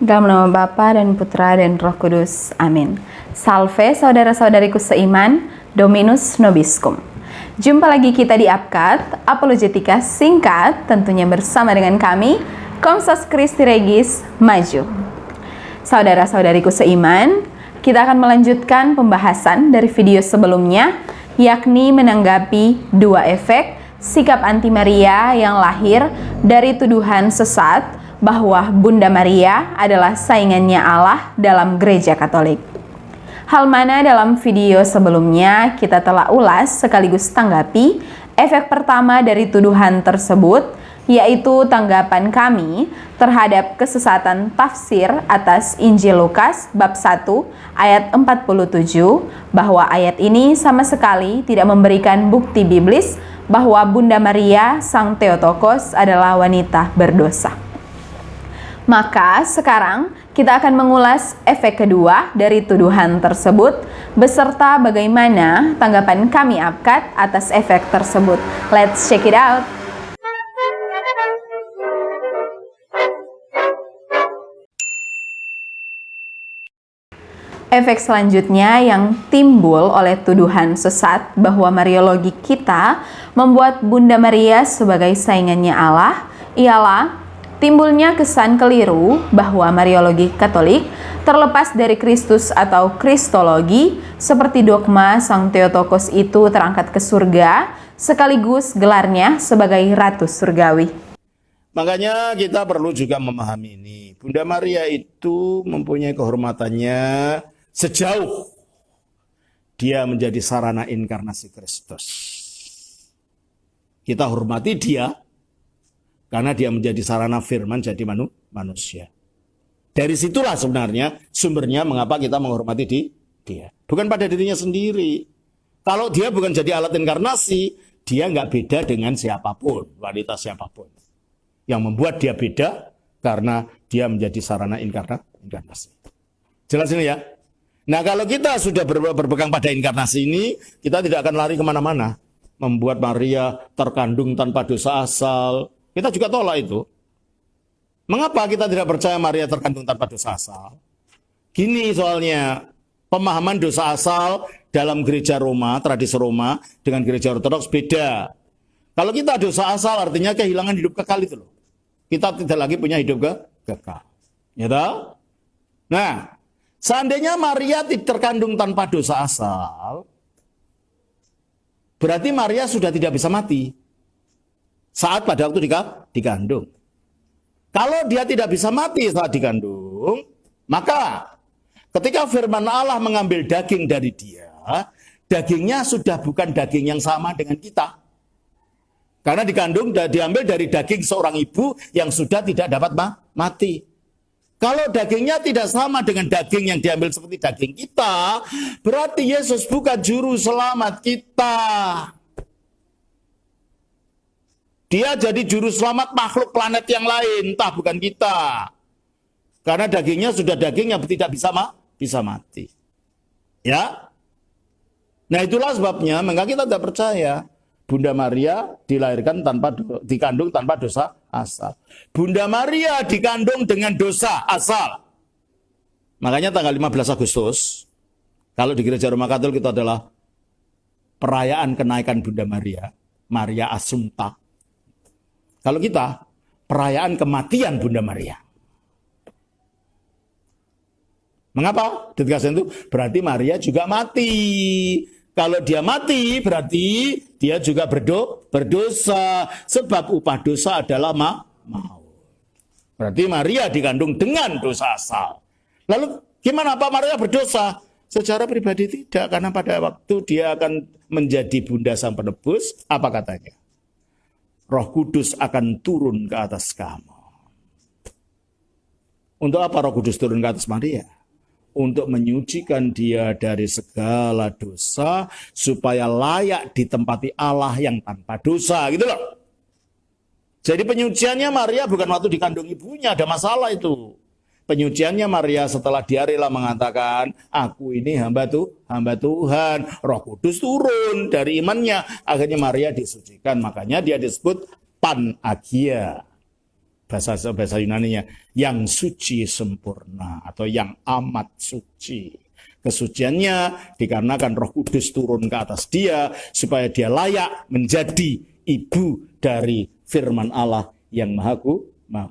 Dalam nama Bapa dan Putra dan Roh Kudus. Amin. Salve saudara-saudariku seiman, Dominus Nobiscum. Jumpa lagi kita di Apkat, Apologetika singkat, tentunya bersama dengan kami, Komsos Christi Regis Maju. Saudara-saudariku seiman, kita akan melanjutkan pembahasan dari video sebelumnya, yakni menanggapi dua efek sikap anti Maria yang lahir dari tuduhan sesat bahwa Bunda Maria adalah saingannya Allah dalam Gereja Katolik. Hal mana dalam video sebelumnya kita telah ulas sekaligus tanggapi efek pertama dari tuduhan tersebut, yaitu tanggapan kami terhadap kesesatan tafsir atas Injil Lukas bab 1 ayat 47, bahwa ayat ini sama sekali tidak memberikan bukti biblis bahwa Bunda Maria Sang Theotokos adalah wanita berdosa. Maka sekarang kita akan mengulas efek kedua dari tuduhan tersebut beserta bagaimana tanggapan kami Apkat atas efek tersebut. Let's check it out. Efek selanjutnya yang timbul oleh tuduhan sesat bahwa Mariologi kita membuat Bunda Maria sebagai saingannya Allah ialah timbulnya kesan keliru bahwa Mariologi Katolik terlepas dari Kristus atau Kristologi, seperti dogma Sang Theotokos itu terangkat ke surga, sekaligus gelarnya sebagai Ratu Surgawi. Makanya kita perlu juga memahami ini. Bunda Maria itu mempunyai kehormatannya sejauh dia menjadi sarana inkarnasi Kristus. Kita hormati dia karena dia menjadi sarana firman jadi manusia. Dari situlah sebenarnya sumbernya mengapa kita menghormati dia. Bukan pada dirinya sendiri. Kalau dia bukan jadi alat inkarnasi, dia nggak beda dengan siapapun, wanita siapapun. Yang membuat dia beda karena dia menjadi sarana inkarnasi. Jelas ini ya? Nah, kalau kita sudah berpegang pada inkarnasi ini, kita tidak akan lari kemana-mana. Membuat Maria terkandung tanpa dosa asal. Kita juga tolak itu. Mengapa kita tidak percaya Maria terkandung tanpa dosa asal? Gini soalnya, pemahaman dosa asal dalam gereja Roma, tradisi Roma, dengan gereja Ortodoks beda. Kalau kita dosa asal artinya kehilangan hidup kekal itu loh. Kita tidak lagi punya hidup kekal. Ya tahu? Nah, seandainya Maria terkandung tanpa dosa asal, berarti Maria sudah tidak bisa mati saat pada waktu dikandung. Kalau dia tidak bisa mati saat dikandung, maka ketika firman Allah mengambil daging dari dia, dagingnya sudah bukan daging yang sama dengan kita. Karena dikandung dan diambil dari daging seorang ibu yang sudah tidak dapat mati. Kalau dagingnya tidak sama dengan daging yang diambil seperti daging kita, berarti Yesus bukan juru selamat kita. Dia jadi juru selamat makhluk planet yang lain, entah bukan kita. Karena dagingnya sudah daging yang tidak bisa mati. Ya. Nah, itulah sebabnya maka kita tidak percaya Bunda Maria dikandung tanpa dosa asal. Bunda Maria dikandung dengan dosa asal. Makanya tanggal 15 Agustus, kalau di Gereja Roma Katolik itu adalah perayaan kenaikan Bunda Maria, Maria Assumpta. Kalau kita, perayaan kematian Bunda Maria. Mengapa? Ketika itu berarti Maria juga mati. Kalau dia mati, berarti dia juga berdosa. Sebab upah dosa adalah maut. Berarti Maria dikandung dengan dosa asal. Lalu gimana Pak Maria berdosa? Secara pribadi tidak, karena pada waktu dia akan menjadi Bunda Sang Penebus, apa katanya? Roh Kudus akan turun ke atas kamu. Untuk apa Roh Kudus turun ke atas Maria? Untuk menyucikan dia dari segala dosa, supaya layak ditempati Allah yang tanpa dosa, gitu loh. Jadi penyuciannya Maria bukan waktu dikandung ibunya, ada masalah itu. Penyuciannya Maria setelah dia rela mengatakan, aku ini hamba Tuhan, Roh Kudus turun dari imannya. Akhirnya Maria disucikan, makanya dia disebut Panagia. bahasa Yunaninya yang suci sempurna atau yang amat suci. Kesuciannya dikarenakan Roh Kudus turun ke atas dia supaya dia layak menjadi ibu dari firman Allah yang Maha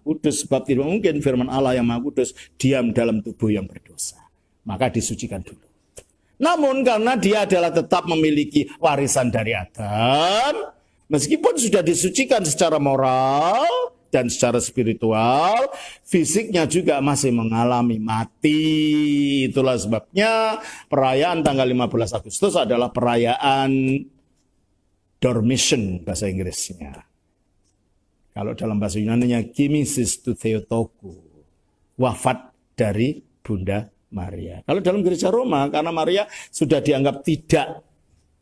Kudus. Sebab tidak mungkin firman Allah yang Maha Kudus diam dalam tubuh yang berdosa. Maka disucikan dulu. Namun karena dia adalah tetap memiliki warisan dari Adam, meskipun sudah disucikan secara moral dan secara spiritual, fisiknya juga masih mengalami mati. Itulah sebabnya perayaan tanggal 15 Agustus adalah perayaan Dormition bahasa Inggrisnya. Kalau dalam bahasa Yunaninya Genesis to Theotokos, wafat dari Bunda Maria. Kalau dalam gereja Roma, karena Maria sudah dianggap tidak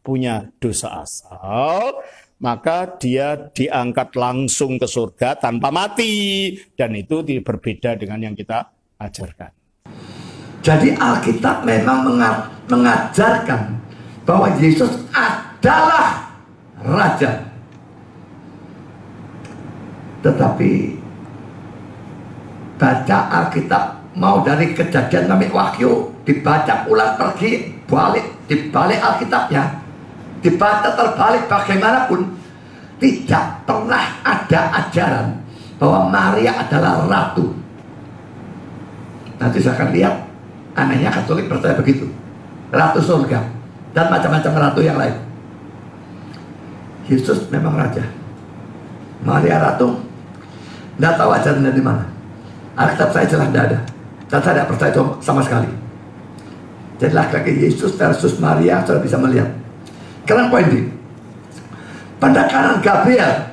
punya dosa asal, maka dia diangkat langsung ke surga tanpa mati. Dan itu berbeda dengan yang kita ajarkan. Jadi Alkitab memang mengajarkan bahwa Yesus adalah Raja. Tetapi baca Alkitab mau dari Kejadian sampai Wahyu, dibaca ulang pergi balik, dibalik Alkitabnya, dibaca terbalik bagaimanapun, tidak pernah ada ajaran bahwa Maria adalah ratu. Nanti saya akan lihat, anehnya Katolik percaya begitu, ratu surga dan macam-macam ratu yang lain. Yesus memang raja, Maria ratu. Tidak tahu ajarannya di mana. Alkitab saya jelas tidak ada, dan saya tidak percaya itu sama sekali. Jadi laki-laki Yesus versus Maria sudah bisa melihat. Karena poin ini, pendekaran Gabriel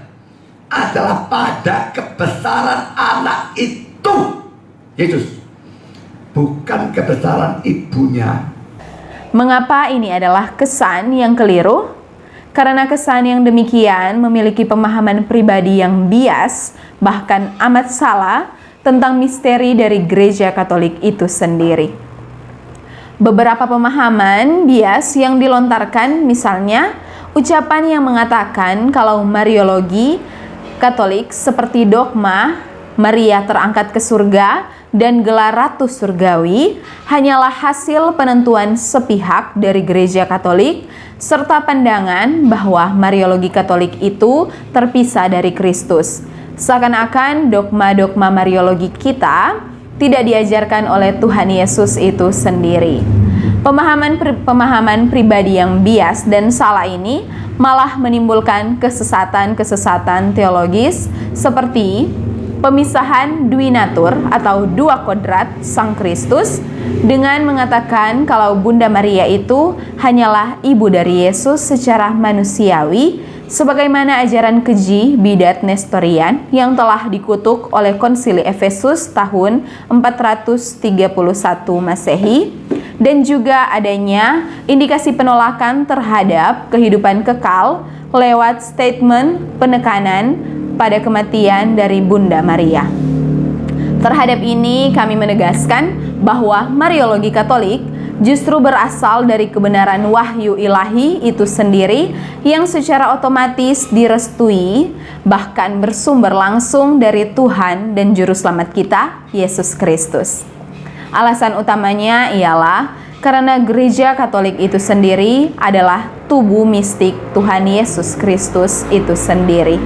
adalah pada kebesaran anak itu, Yesus, bukan kebesaran ibunya. Mengapa ini adalah kesan yang keliru? Karena kesan yang demikian memiliki pemahaman pribadi yang bias, bahkan amat salah, tentang misteri dari gereja Katolik itu sendiri. Beberapa pemahaman bias yang dilontarkan, misalnya ucapan yang mengatakan kalau Mariologi Katolik seperti dogma Maria terangkat ke surga dan gelar ratu surgawi hanyalah hasil penentuan sepihak dari gereja Katolik, serta pandangan bahwa Mariologi Katolik itu terpisah dari Kristus. Seakan-akan dogma-dogma Mariologi kita tidak diajarkan oleh Tuhan Yesus itu sendiri. Pemahaman pribadi yang bias dan salah ini malah menimbulkan kesesatan-kesesatan teologis seperti pemisahan duinatur atau dua kodrat Sang Kristus dengan mengatakan kalau Bunda Maria itu hanyalah ibu dari Yesus secara manusiawi, sebagaimana ajaran keji bidat Nestorian yang telah dikutuk oleh Konsili Efesus tahun 431 Masehi, dan juga adanya indikasi penolakan terhadap kehidupan kekal lewat statement penekanan pada kematian dari Bunda Maria. Terhadap ini kami menegaskan bahwa Mariologi Katolik justru berasal dari kebenaran wahyu ilahi itu sendiri yang secara otomatis direstui, bahkan bersumber langsung dari Tuhan dan Juru Selamat kita, Yesus Kristus. Alasan utamanya ialah karena gereja Katolik itu sendiri adalah tubuh mistik Tuhan Yesus Kristus itu sendiri.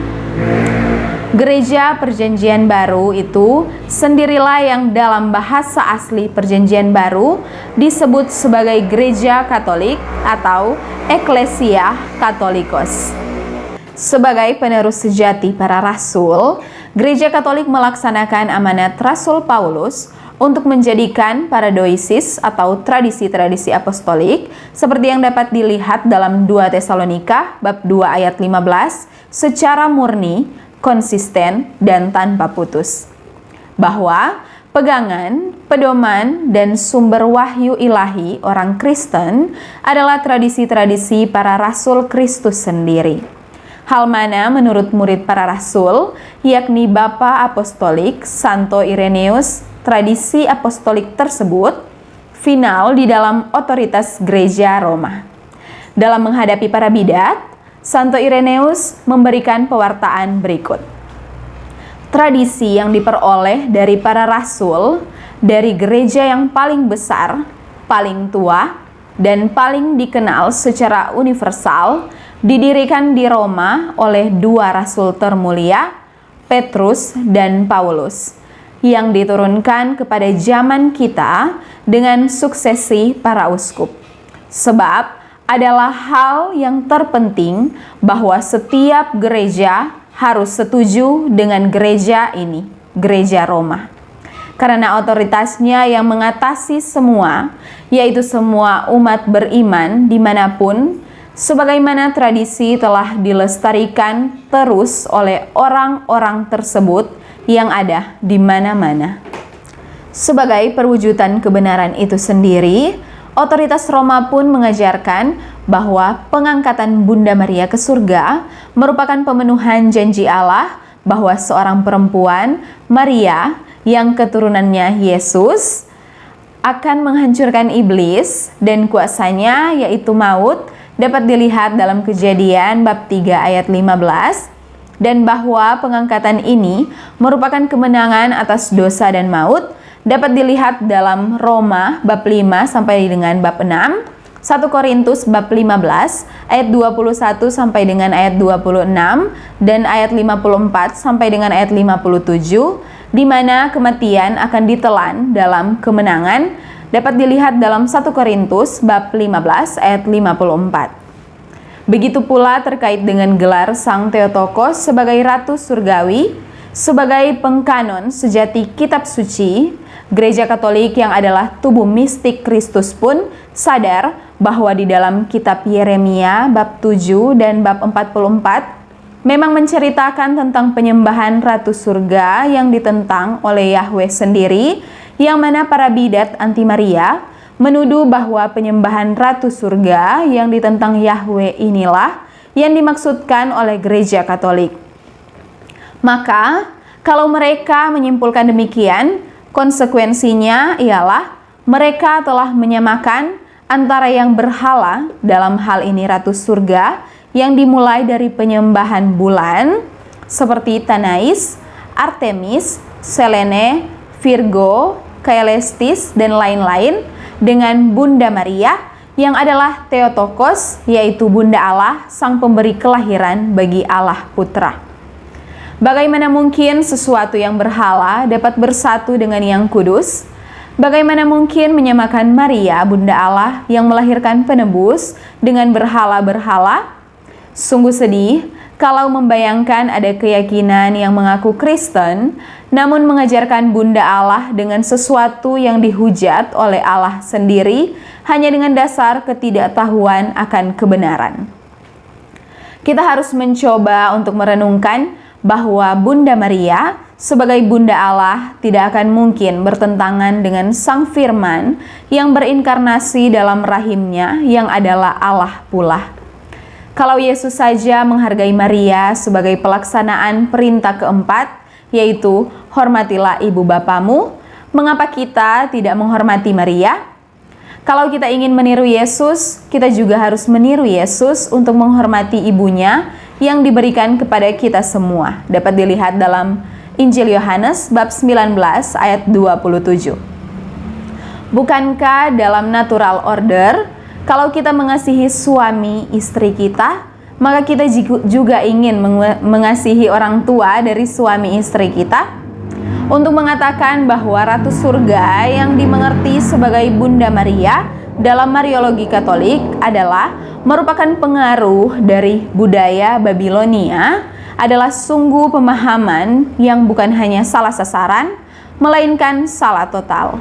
Gereja Perjanjian Baru itu sendirilah yang dalam bahasa asli Perjanjian Baru disebut sebagai Gereja Katolik atau Ecclesia Catholicos. Sebagai penerus sejati para rasul, Gereja Katolik melaksanakan amanat Rasul Paulus untuk menjadikan paradoisis atau tradisi-tradisi apostolik seperti yang dapat dilihat dalam 2 Tesalonika bab 2 ayat 15 secara murni, konsisten, dan tanpa putus. Bahwa pegangan, pedoman, dan sumber wahyu ilahi orang Kristen adalah tradisi-tradisi para rasul Kristus sendiri. Hal mana menurut murid para rasul, yakni Bapa Apostolik Santo Ireneus, tradisi apostolik tersebut final di dalam otoritas gereja Roma. Dalam menghadapi para bidat, Santo Ireneus memberikan pewartaan berikut. tradisi yang diperoleh dari para rasul dari gereja yang paling besar, paling tua, dan paling dikenal secara universal didirikan di Roma oleh dua rasul termulia, Petrus dan Paulus, yang diturunkan kepada zaman kita dengan suksesi para uskup. Sebab adalah hal yang terpenting bahwa setiap gereja harus setuju dengan gereja ini, gereja Roma. Karena otoritasnya yang mengatasi semua, yaitu semua umat beriman dimanapun, sebagaimana tradisi telah dilestarikan terus oleh orang-orang tersebut yang ada di mana-mana. Sebagai perwujudan kebenaran itu sendiri, otoritas Roma pun mengajarkan bahwa pengangkatan Bunda Maria ke surga merupakan pemenuhan janji Allah bahwa seorang perempuan, Maria, yang keturunannya Yesus, akan menghancurkan iblis dan kuasanya yaitu maut, dapat dilihat dalam Kejadian bab 3 ayat 15, dan bahwa pengangkatan ini merupakan kemenangan atas dosa dan maut, dapat dilihat dalam Roma bab 5 sampai dengan bab 6, 1 Korintus bab 15 ayat 21 sampai dengan ayat 26, dan ayat 54 sampai dengan ayat 57, di mana kematian akan ditelan dalam kemenangan, dapat dilihat dalam 1 Korintus bab 15 ayat 54. Begitu pula terkait dengan gelar Sang Theotokos sebagai Ratu Surgawi, sebagai pengkanon sejati kitab suci, Gereja Katolik yang adalah tubuh mistik Kristus pun sadar bahwa di dalam kitab Yeremia bab 7 dan bab 44 memang menceritakan tentang penyembahan Ratu Surga yang ditentang oleh Yahweh sendiri, yang mana para bidat anti Maria menuduh bahwa penyembahan Ratu Surga yang ditentang Yahweh inilah yang dimaksudkan oleh Gereja Katolik. Maka, kalau mereka menyimpulkan demikian, konsekuensinya ialah mereka telah menyamakan antara yang berhala, dalam hal ini Ratu Surga, yang dimulai dari penyembahan bulan seperti Tanais, Artemis, Selene, Virgo, Caelestis, dan lain-lain, dengan Bunda Maria yang adalah Theotokos, yaitu Bunda Allah, sang pemberi kelahiran bagi Allah Putra. Bagaimana mungkin sesuatu yang berhala dapat bersatu dengan yang kudus? Bagaimana mungkin menyamakan Maria, Bunda Allah, yang melahirkan penebus dengan berhala-berhala? Sungguh sedih kalau membayangkan ada keyakinan yang mengaku Kristen, namun mengajarkan Bunda Allah dengan sesuatu yang dihujat oleh Allah sendiri hanya dengan dasar ketidaktahuan akan kebenaran. Kita harus mencoba untuk merenungkan bahwa Bunda Maria sebagai Bunda Allah tidak akan mungkin bertentangan dengan Sang Firman yang berinkarnasi dalam rahimnya yang adalah Allah pula. Kalau Yesus saja menghargai Maria sebagai pelaksanaan perintah keempat, yaitu hormatilah ibu bapamu, mengapa kita tidak menghormati Maria? Kalau kita ingin meniru Yesus, kita juga harus meniru Yesus untuk menghormati ibunya yang diberikan kepada kita semua. Dapat dilihat dalam Injil Yohanes bab 19 ayat 27. Bukankah dalam natural order, kalau kita mengasihi suami istri kita, maka kita juga ingin mengasihi orang tua dari suami istri kita? Untuk mengatakan bahwa Ratu Surga yang dimengerti sebagai Bunda Maria dalam Mariologi Katolik adalah merupakan pengaruh dari budaya Babilonia adalah sungguh pemahaman yang bukan hanya salah sasaran, melainkan salah total.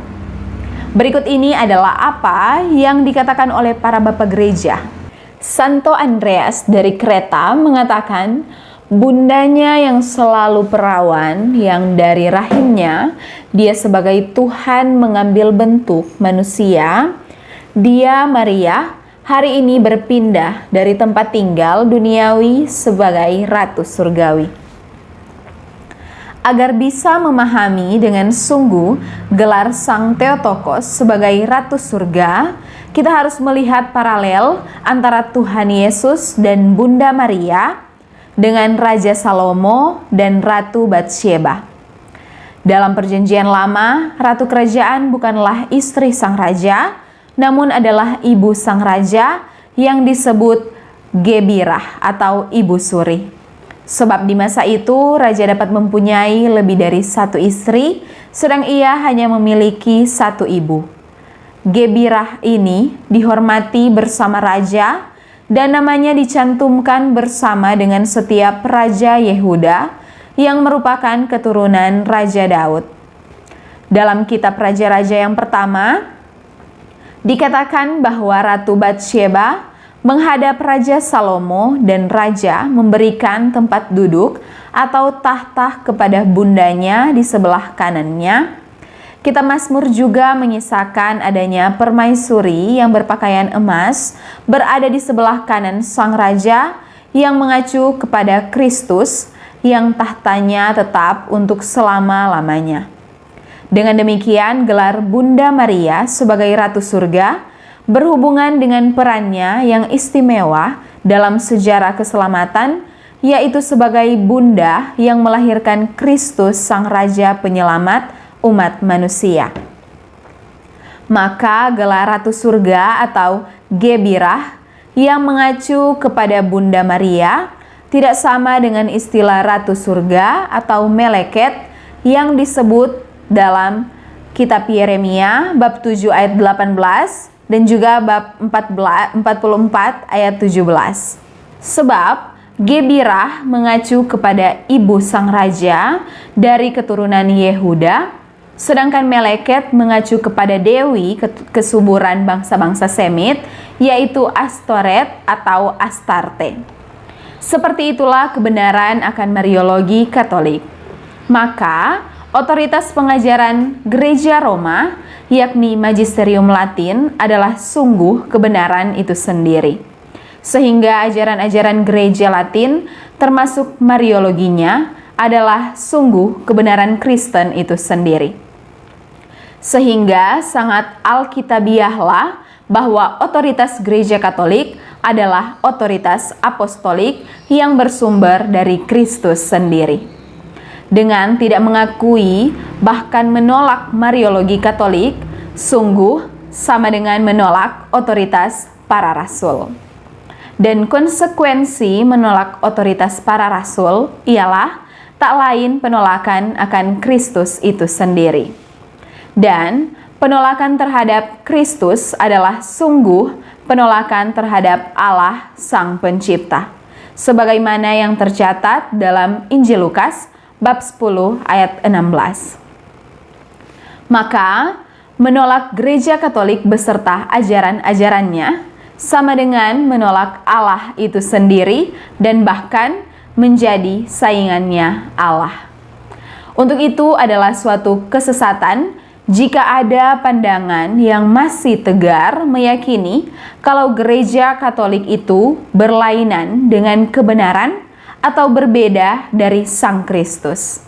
Berikut ini adalah apa yang dikatakan oleh para bapak gereja. Santo Andreas dari Kreta mengatakan, bundanya yang selalu perawan, yang dari rahimnya dia sebagai Tuhan mengambil bentuk manusia, dia Maria hari ini berpindah dari tempat tinggal duniawi sebagai Ratu Surgawi. Agar bisa memahami dengan sungguh gelar Sang Theotokos sebagai Ratu Surga, kita harus melihat paralel antara Tuhan Yesus dan Bunda Maria dengan Raja Salomo dan Ratu Batsyeba. Dalam Perjanjian Lama, ratu kerajaan bukanlah istri sang raja, namun adalah ibu sang raja yang disebut Gebirah atau ibu suri. Sebab di masa itu raja dapat mempunyai lebih dari satu istri, sedang ia hanya memiliki satu ibu. Gebirah ini dihormati bersama raja dan namanya dicantumkan bersama dengan setiap raja Yehuda yang merupakan keturunan Raja Daud. Dalam kitab Raja-Raja yang pertama, dikatakan bahwa Ratu Batsyeba menghadap Raja Salomo dan raja memberikan tempat duduk atau tahta kepada bundanya di sebelah kanannya. Kitab Mazmur juga mengisahkan adanya permaisuri yang berpakaian emas berada di sebelah kanan sang raja yang mengacu kepada Kristus yang tahtanya tetap untuk selama-lamanya. Dengan demikian, gelar Bunda Maria sebagai Ratu Surga berhubungan dengan perannya yang istimewa dalam sejarah keselamatan, yaitu sebagai bunda yang melahirkan Kristus Sang Raja Penyelamat umat manusia. Maka gelar Ratu Surga atau Gebirah yang mengacu kepada Bunda Maria tidak sama dengan istilah Ratu Surga atau Meleket yang disebut dalam kitab Yeremia bab 7 ayat 18 dan juga bab 44 ayat 17. Sebab Gebirah mengacu kepada ibu sang raja dari keturunan Yehuda, sedangkan Meleket mengacu kepada dewi kesuburan bangsa-bangsa Semit, yaitu Astoret atau Astarte. Seperti itulah kebenaran akan Mariologi Katolik. Maka, otoritas pengajaran Gereja Roma, yakni Magisterium Latin, adalah sungguh kebenaran itu sendiri. Sehingga ajaran-ajaran Gereja Latin, termasuk Mariologinya, adalah sungguh kebenaran Kristen itu sendiri. Sehingga sangat alkitabiahlah bahwa otoritas Gereja Katolik adalah otoritas apostolik yang bersumber dari Kristus sendiri. Dengan tidak mengakui bahkan menolak Mariologi Katolik, sungguh sama dengan menolak otoritas para rasul. Dan konsekuensi menolak otoritas para rasul ialah tak lain penolakan akan Kristus itu sendiri. Dan penolakan terhadap Kristus adalah sungguh penolakan terhadap Allah Sang Pencipta, sebagaimana yang tercatat dalam Injil Lukas bab 10 ayat 16. Maka, menolak Gereja Katolik beserta ajaran-ajarannya sama dengan menolak Allah itu sendiri dan bahkan menjadi saingannya Allah. Untuk itu adalah suatu kesesatan jika ada pandangan yang masih tegar meyakini kalau Gereja Katolik itu berlainan dengan kebenaran atau berbeda dari Sang Kristus.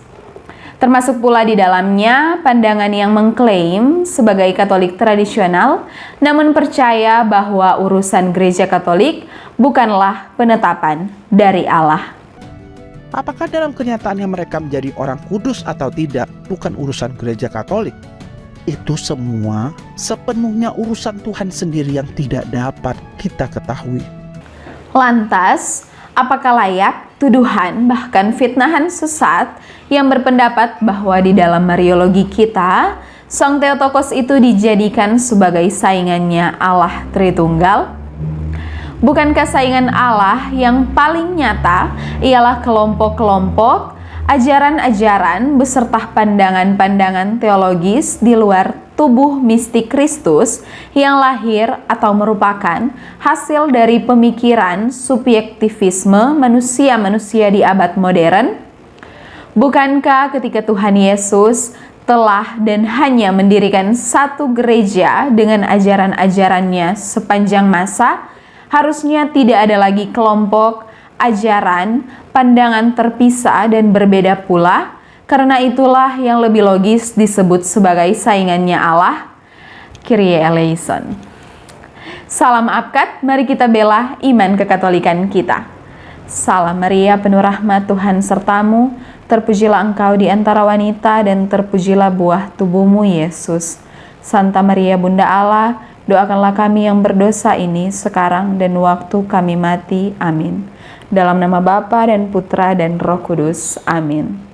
Termasuk pula di dalamnya pandangan yang mengklaim sebagai Katolik tradisional, namun percaya bahwa urusan Gereja Katolik bukanlah penetapan dari Allah. Apakah dalam kenyataannya mereka menjadi orang kudus atau tidak bukan urusan Gereja Katolik? Itu semua sepenuhnya urusan Tuhan sendiri yang tidak dapat kita ketahui. Lantas, apakah layak tuduhan bahkan fitnahan sesat yang berpendapat bahwa di dalam Mariologi kita, Sang Theotokos itu dijadikan sebagai saingannya Allah Tritunggal? Bukankah saingan Allah yang paling nyata ialah kelompok-kelompok, ajaran-ajaran beserta pandangan-pandangan teologis di luar tubuh mistik Kristus yang lahir atau merupakan hasil dari pemikiran subjektivisme manusia-manusia di abad modern? Bukankah ketika Tuhan Yesus telah dan hanya mendirikan satu gereja dengan ajaran-ajarannya sepanjang masa, harusnya tidak ada lagi kelompok, ajaran, pandangan terpisah dan berbeda pula? Karena itulah yang lebih logis disebut sebagai saingannya Allah. Kyrie eleison. Salam Apkat, mari kita bela iman kekatolikan kita. Salam Maria, penuh rahmat, Tuhan sertamu. Terpujilah engkau di antara wanita, dan terpujilah buah tubuhmu, Yesus. Santa Maria, Bunda Allah, doakanlah kami yang berdosa ini sekarang dan waktu kami mati. Amin. Dalam nama Bapa dan Putra dan Roh Kudus. Amin.